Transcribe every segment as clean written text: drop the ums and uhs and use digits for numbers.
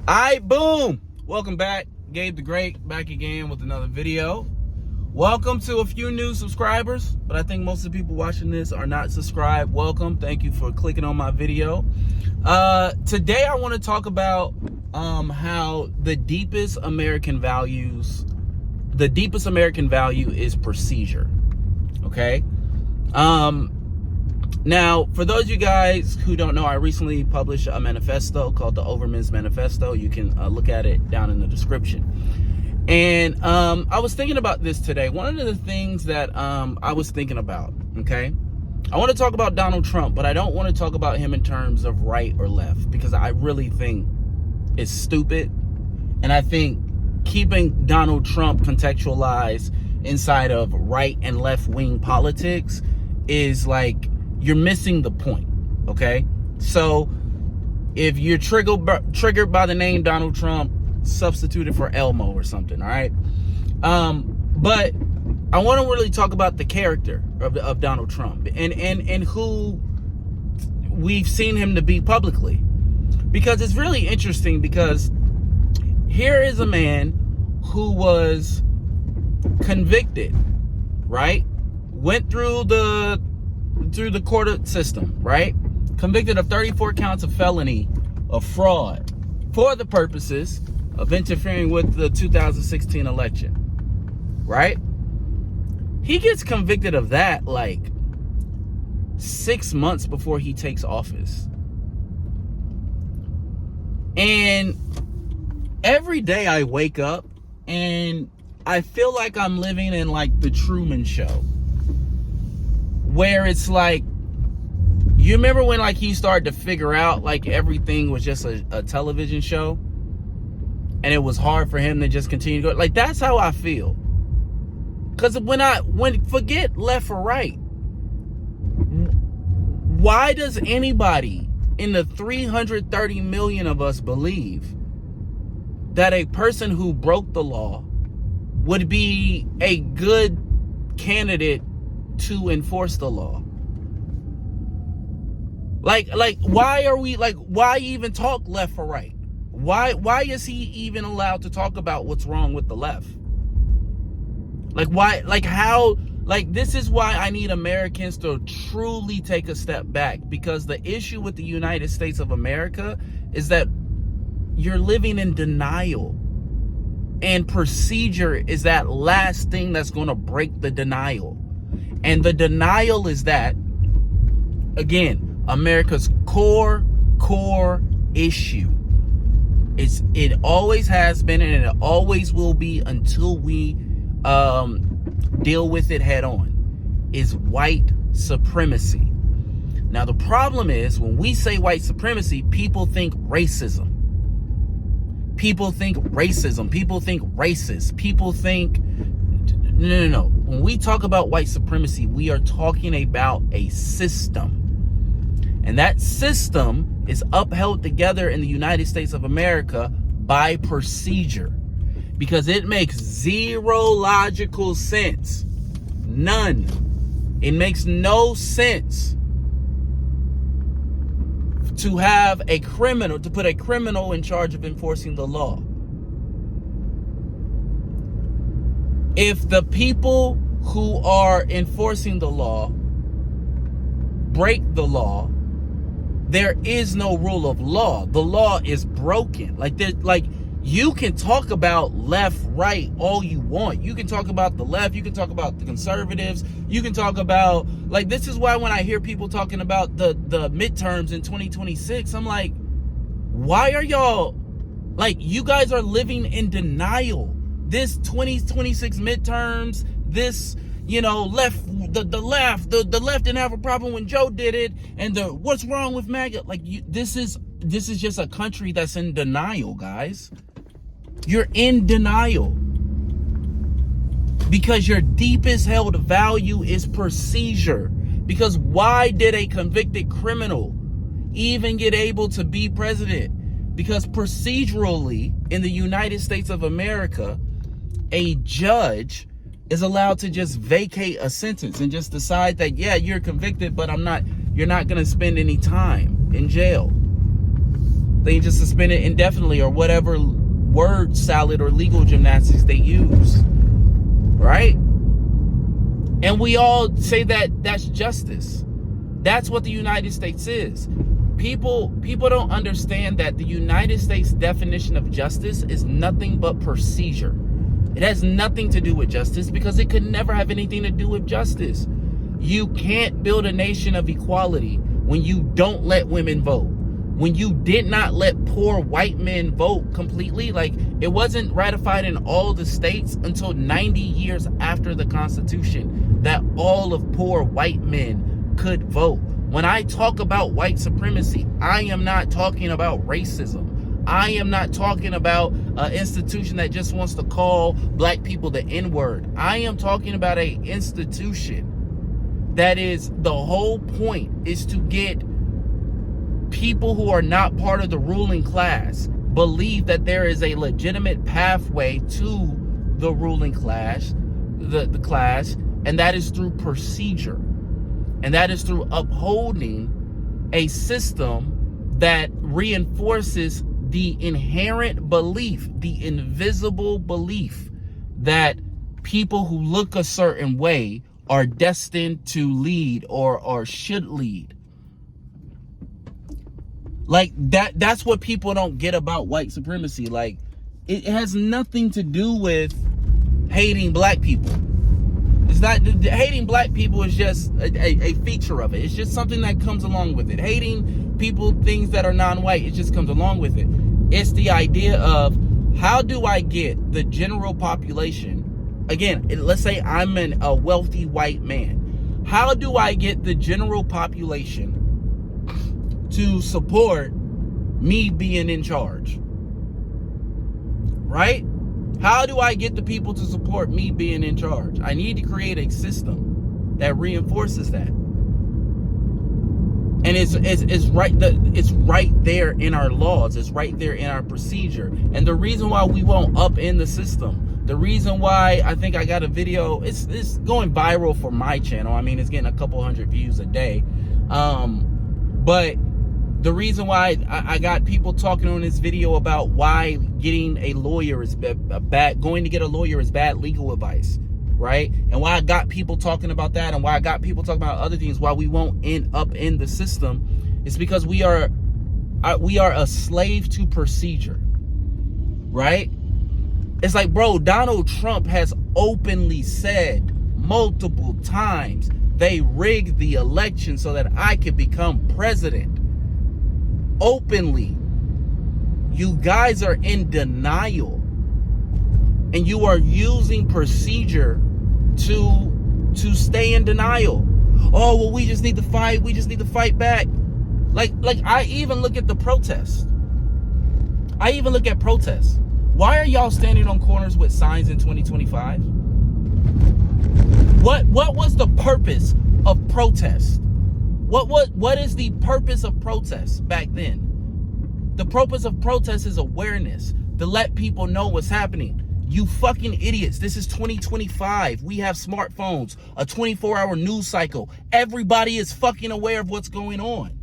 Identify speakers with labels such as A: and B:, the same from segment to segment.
A: Boom! Welcome back. Gabe the Great back again with another video. Welcome to a few new subscribers, but I think most of the people watching this are not subscribed. Welcome. Thank you for clicking on my video. Today I want to talk about how the deepest American value is procedure. Okay? Now, for those of you guys who don't know, I recently published a manifesto called the Overman's Manifesto. You can look at it down in the description. And I was thinking about this today. One of the things that I was thinking about, okay? I want to talk about Donald Trump, but I don't want to talk about him in terms of right or left, because I really think it's stupid. And I think keeping Donald Trump contextualized inside of right and left wing politics is like, you're missing the point, okay? So if you're triggered by the name Donald Trump, substitute it for Elmo or something, all right? But I want to really talk about the character of Donald Trump and who we've seen him to be publicly. Because it's really interesting, because here is a man who was convicted, right? Went through the court system, right? Convicted of 34 counts of felony of fraud for the purposes of interfering with the 2016 election, right? He gets convicted of that like 6 months before he takes office. And every day I wake up and I feel like I'm living in like the Truman Show, where it's like, you remember when like he started to figure out like everything was just a television show, and it was hard for him to just continue to go? Like, that's how I feel. Because when forget left or right, why does anybody in the 330 million of us believe that a person who broke the law would be a good candidate to enforce the law? Like why are we like, why even talk left or right? Why is he even allowed to talk about what's wrong with the left? Like, why, like how, like, this is why I need Americans to truly take a step back, because the issue with the United States of America is that you're living in denial, and procedure is that last thing that's going to break the denial. And the denial is that, again, America's core issue. It always has been, and it always will be until we deal with it head on, is white supremacy. Now, the problem is, when we say white supremacy, people think racism. People think racist. People think, no. When we talk about white supremacy, we are talking about a system. And that system is upheld together in the United States of America by procedure. Because it makes zero logical sense. None. It makes no sense to have a criminal, to put a criminal in charge of enforcing the law. If the people who are enforcing the law break the law, there is no rule of law. The law is broken. Like you can talk about left, right all you want. You can talk about the left. You can talk about the conservatives. You can talk about, like, this is why when I hear people talking about the midterms in 2026, I'm like, why are y'all, like, you guys are living in denial. This 2026 midterms, this, you know, the left didn't have a problem when Joe did it, and what's wrong with MAGA? Like, this is just a country that's in denial, guys. You're in denial because your deepest held value is procedure. Because why did a convicted criminal even get able to be president? Because procedurally, in the United States of America, a judge is allowed to just vacate a sentence and just decide that, yeah, you're convicted, but you're not going to spend any time in jail. They just suspend it indefinitely, or whatever word salad or legal gymnastics they use, right? And we all say that that's justice. That's what the United States is. People don't understand that the United States definition of justice is nothing but procedure. It has nothing to do with justice, because it could never have anything to do with justice. You can't build a nation of equality when you don't let women vote. When you did not let poor white men vote completely. Like, it wasn't ratified in all the states until 90 years after the Constitution that all of poor white men could vote. When I talk about white supremacy, I am not talking about racism. I am not talking about an institution that just wants to call black people the N-word. I am talking about an institution that is, the whole point is to get people who are not part of the ruling class believe that there is a legitimate pathway to the ruling class, the class, and that is through procedure. And that is through upholding a system that reinforces the inherent belief, the invisible belief, that people who look a certain way are destined to lead or should lead. Like, that's what people don't get about white supremacy. Like, it has nothing to do with hating black people. It's not, hating black people is just a feature of it. It's just something that comes along with it. Hating people, things that are non-white, it just comes along with it. It's the idea of, how do I get the general population, again, let's say I'm a wealthy white man. How do I get the general population to support me being in charge? Right? How do I get the people to support me being in charge? I need to create a system that reinforces that. And it's right there in our laws. It's right there in our procedure. And the reason why we won't upend the system, the reason why I think I got a video, it's going viral for my channel. I mean, it's getting a couple hundred views a day. But the reason why I got people talking on this video about why getting a lawyer is bad, going to get a lawyer is bad legal advice, right? And why I got people talking about that, and why I got people talking about other things, why we won't end up in the system, is because we are a slave to procedure, right? It's like, bro, Donald Trump has openly said multiple times they rigged the election so that I could become president. Openly. You guys are in denial, and you are using procedure to stay in denial. Oh, well, we just need to fight. We just need to fight back. Like I even look at the protests. I even look at protests. Why are y'all standing on corners with signs in 2025? What was the purpose of protest? What is the purpose of protest back then? The purpose of protest is awareness, to let people know what's happening. You fucking idiots. This is 2025. We have smartphones, a 24-hour news cycle. Everybody is fucking aware of what's going on.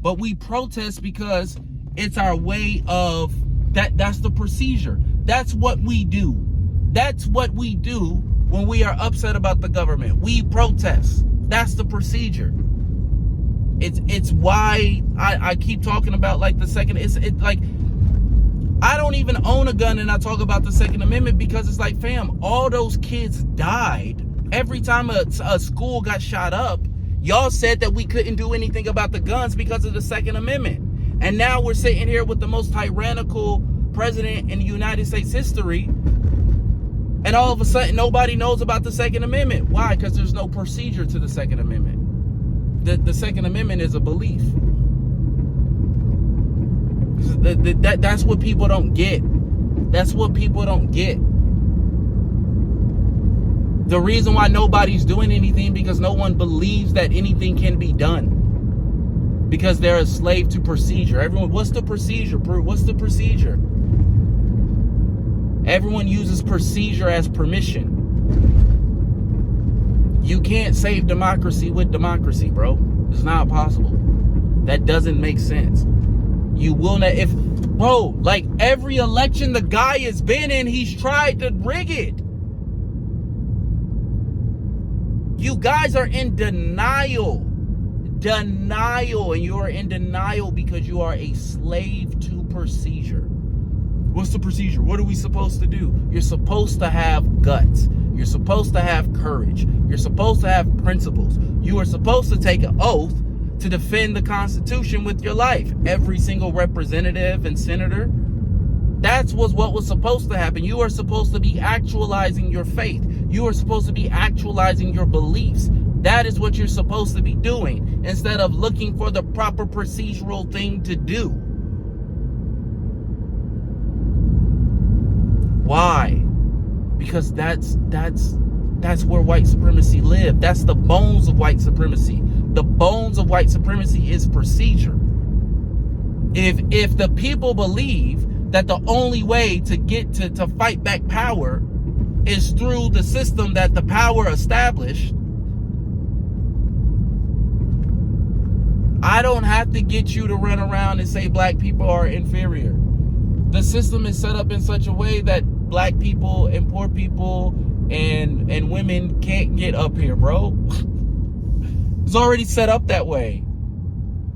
A: But we protest because it's our way of, that's the procedure. That's what we do. That's what we do when we are upset about the government. We protest. That's the procedure. It's why I keep talking about, like, the second, it's like, I don't even own a gun and I talk about the Second Amendment, because it's like, fam, all those kids died. Every time a school got shot up, y'all said that we couldn't do anything about the guns because of the Second Amendment. And now we're sitting here with the most tyrannical president in United States history, and all of a sudden nobody knows about the Second Amendment. Why? Because there's no procedure to the Second Amendment. The Second Amendment is a belief. That's what people don't get. That's what people don't get. The reason why nobody's doing anything, because no one believes that anything can be done. Because they're a slave to procedure. Everyone, what's the procedure? What's the procedure? Everyone uses procedure as permission. You can't save democracy with democracy, bro. It's not possible. That doesn't make sense. You will not. If, bro, like every election the guy has been in, he's tried to rig it. You guys are in denial. Denial. And you are in denial because you are a slave to procedure. What's the procedure? What are we supposed to do? You're supposed to have guts. You're supposed to have courage. You're supposed to have principles. You are supposed to take an oath to defend the Constitution with your life. Every single representative and senator. That's what was supposed to happen. You are supposed to be actualizing your faith. You are supposed to be actualizing your beliefs. That is what you're supposed to be doing instead of looking for the proper procedural thing to do. Why? Because that's where white supremacy lives. That's the bones of white supremacy. The bones of white supremacy is procedure. If the people believe that the only way to get to fight back power is through the system that the power established, I don't have to get you to run around and say black people are inferior. The system is set up in such a way that black people and poor people and women can't get up here, bro. It's already set up that way.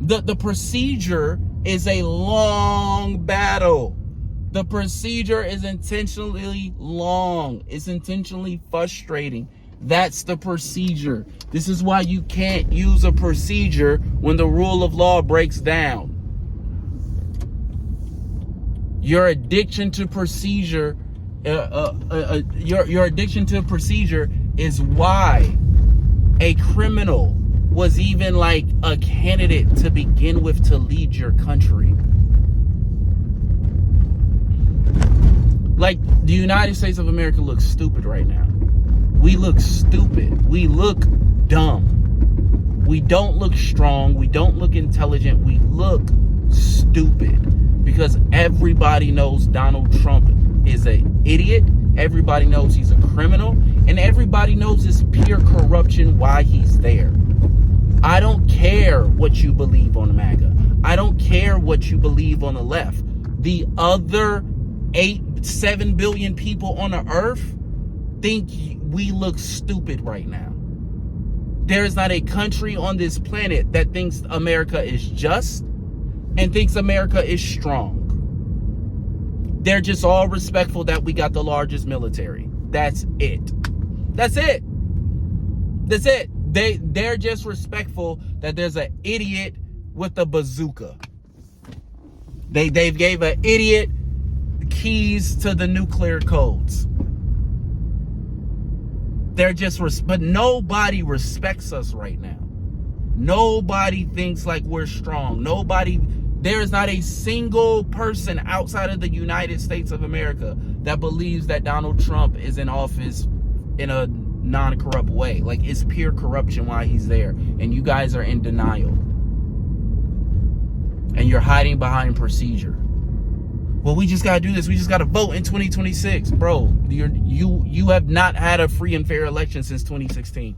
A: The procedure is a long battle. The procedure is intentionally long. It's intentionally frustrating. That's the procedure. This is why you can't use a procedure when the rule of law breaks down. Your addiction to procedure, your addiction to procedure is why a criminal was even like a candidate to begin with to lead your country. Like, the United States of America looks stupid right now. We look stupid. We look dumb. We don't look strong. We don't look intelligent. We look stupid because everybody knows Donald Trump is an idiot. Everybody knows he's a criminal. And everybody knows it's pure corruption why he's there. I don't care what you believe on MAGA. I don't care what you believe on the left. The other 7 billion people on the earth think we look stupid right now. There is not a country on this planet that thinks America is just and thinks America is strong. They're just all respectful that we got the largest military. That's it. That's it. That's it. They're just respectful that there's an idiot with a bazooka. They gave an idiot keys to the nuclear codes. They're just, but nobody respects us right now. Nobody thinks like we're strong. There is not a single person outside of the United States of America that believes that Donald Trump is in office in a non-corrupt way. Like, it's pure corruption why he's there. And you guys are in denial. And you're hiding behind procedure. Well, we just got to do this. We just got to vote in 2026. Bro, you have not had a free and fair election since 2016.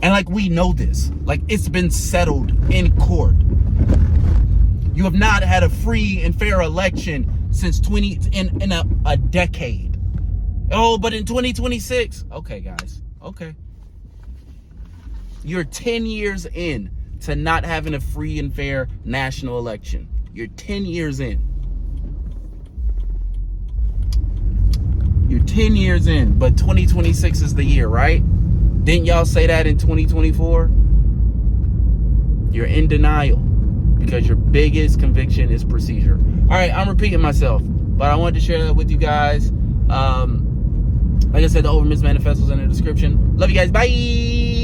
A: And like, we know this. Like, it's been settled in court. You have not had a free and fair election since in a decade. Oh, but in 2026. Okay, guys. Okay. You're 10 years in to not having a free and fair national election. You're 10 years in. You're 10 years in, but 2026 is the year, right? Didn't y'all say that in 2024? You're in denial because your biggest conviction is procedure. All right, I'm repeating myself, but I wanted to share that with you guys. Like I said, the Overman's Manifesto is in the description. Love you guys. Bye.